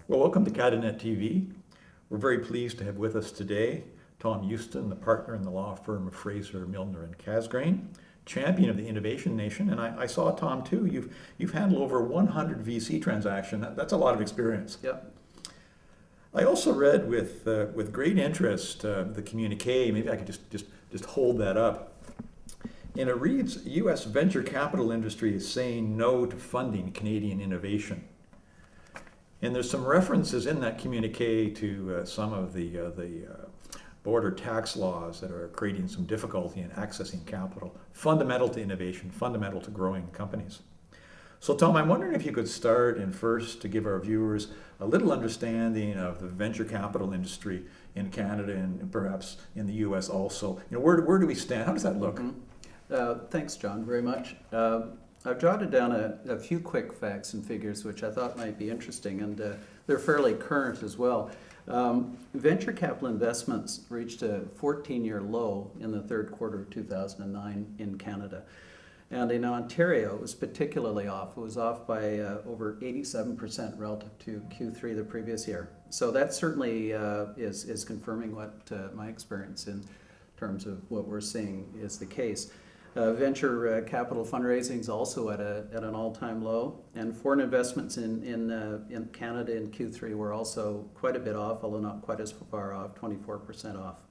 Well, welcome to CATA TV. We're very pleased to have with us today Tom Houston, the partner in the law firm of Fraser Milner Casgrain, champion of the Innovation Nation. And I saw, Tom, too, you've handled over 100 VC transactions. That's a lot of experience. Yep. I also read with great interest the communique. Maybe I could just hold that up. And it reads, U.S. venture capital industry is saying no to funding Canadian innovation. And there's some references in that communique to some of the border tax laws that are creating some difficulty in accessing capital, fundamental to innovation, fundamental to growing companies. So Tom, I'm wondering if you could start and first to give our viewers a little understanding of the venture capital industry in Canada and perhaps in the U.S. also. Where do we stand? How does that look? Mm-hmm. Thanks, John, very much. I've jotted down a few quick facts and figures which I thought might be interesting, and they're fairly current as well. Venture capital investments reached a 14-year low in the third quarter of 2009 in Canada. And in Ontario, it was particularly off. It was off by over 87% relative to Q3 the previous year. So that certainly is confirming what my experience in terms of what we're seeing is the case. Venture capital fundraising is also at an all-time low, and foreign investments in Canada in Q3 were also quite a bit off, although not quite as far off, 24% off.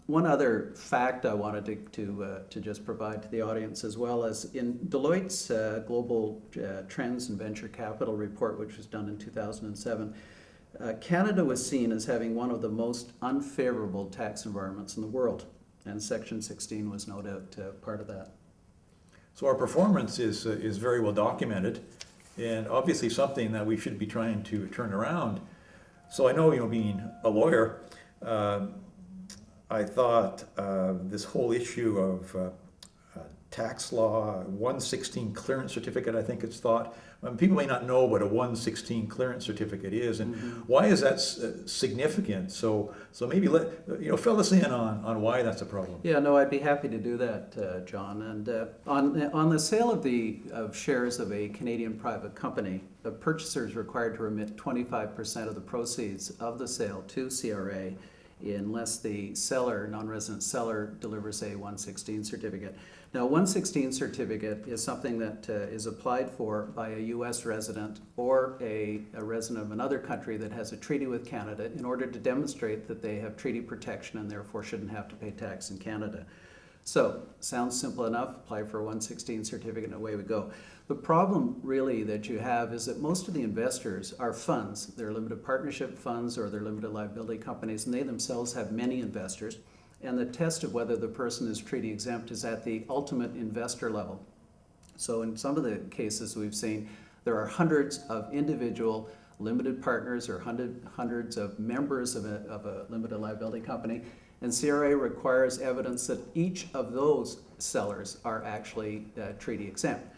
One other fact I wanted to just provide to the audience as well as in Deloitte's Global Trends in Venture Capital report, which was done in 2007, Canada was seen as having one of the most unfavorable tax environments in the world. And Section 16 was no doubt part of that. So our performance is very well documented, and obviously something that we should be trying to turn around. So I know, being a lawyer, I thought this whole issue of tax law, 116 clearance certificate, I think it's thought. People may not know what a 116 clearance certificate is, and why is that significant? So maybe fill us in on why that's a problem. Yeah, no, I'd be happy to do that, John. And on the sale of shares of a Canadian private company, the purchaser is required to remit 25% of the proceeds of the sale to CRA unless the seller, non-resident seller, delivers a 116 certificate. Now, 116 certificate is something that is applied for by a U.S. resident or a resident of another country that has a treaty with Canada in order to demonstrate that they have treaty protection and therefore shouldn't have to pay tax in Canada. So, sounds simple enough, apply for a 116 certificate and away we go. The problem really that you have is that most of the investors are funds. They're limited partnership funds or they're limited liability companies, and they themselves have many investors. And the test of whether the person is treaty exempt is at the ultimate investor level. So in some of the cases we've seen, there are hundreds of individual limited partners or hundreds of members of a limited liability company, and CRA requires evidence that each of those sellers are actually treaty exempt.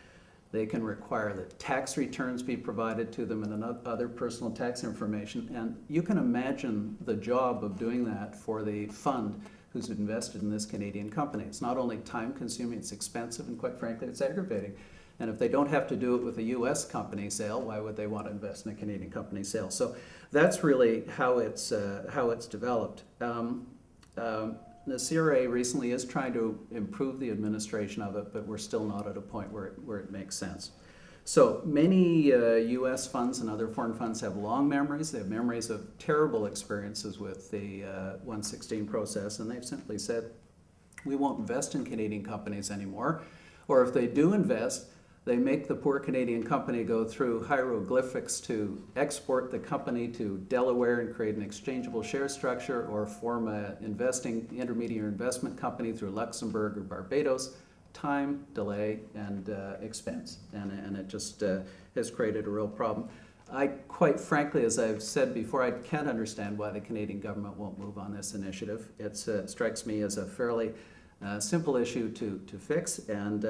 They can require that tax returns be provided to them and other personal tax information, and you can imagine the job of doing that for the fund who's invested in this Canadian company. It's not only time-consuming, it's expensive, and quite frankly, it's aggravating. And if they don't have to do it with a U.S. company sale, why would they want to invest in a Canadian company sale? So that's really how it's developed. The CRA recently is trying to improve the administration of it, but we're still not at a point where it makes sense. So many U.S. funds and other foreign funds have long memories. They have memories of terrible experiences with the 116 process, and they've simply said, we won't invest in Canadian companies anymore. Or if they do invest, they make the poor Canadian company go through hieroglyphics to export the company to Delaware and create an exchangeable share structure, or form an intermediary investment company through Luxembourg or Barbados. Time, delay, and expense, and it just has created a real problem. I quite frankly, as I've said before, I can't understand why the Canadian government won't move on this initiative. It strikes me as a fairly simple issue to fix, and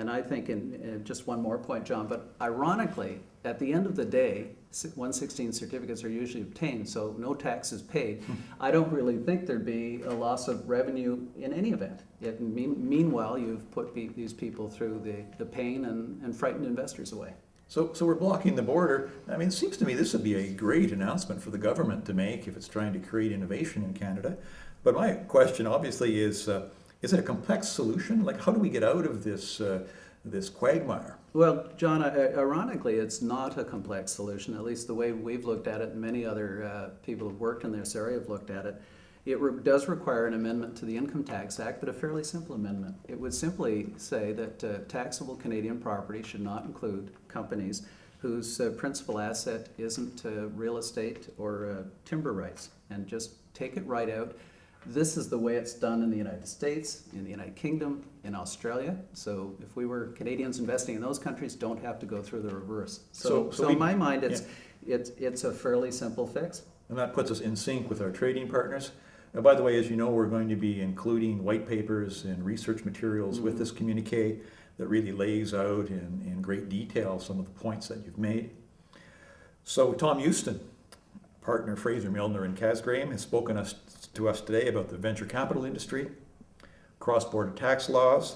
I think, in just one more point, John, but ironically, at the end of the day, 116 certificates are usually obtained, so no tax is paid. I don't really think there'd be a loss of revenue in any event. Meanwhile, you've put these people through the pain and frightened investors away. So we're blocking the border. I mean, it seems to me this would be a great announcement for the government to make if it's trying to create innovation in Canada. But my question obviously is it a complex solution? Like, how do we get out of this quagmire? Well, John, ironically, it's not a complex solution, at least the way we've looked at it and many other people who've worked in this area have looked at it. It does require an amendment to the Income Tax Act, but a fairly simple amendment. It would simply say that taxable Canadian property should not include companies whose principal asset isn't real estate or timber rights, and just take it right out. This is the way it's done in the United States, in the United Kingdom, in Australia. So if we were Canadians investing in those countries, don't have to go through the reverse. So in my mind, it's a fairly simple fix. And that puts us in sync with our trading partners. By the way, as you know, we're going to be including white papers and research materials with this communique that really lays out in great detail some of the points that you've made. So Tom Houston, partner Fraser Milner Casgrain, has spoken to us today about the venture capital industry, cross-border tax laws,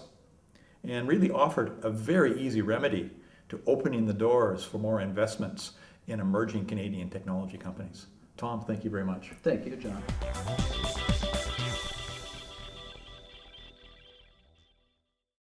and really offered a very easy remedy to opening the doors for more investments in emerging Canadian technology companies. Tom, thank you very much. Thank you, John.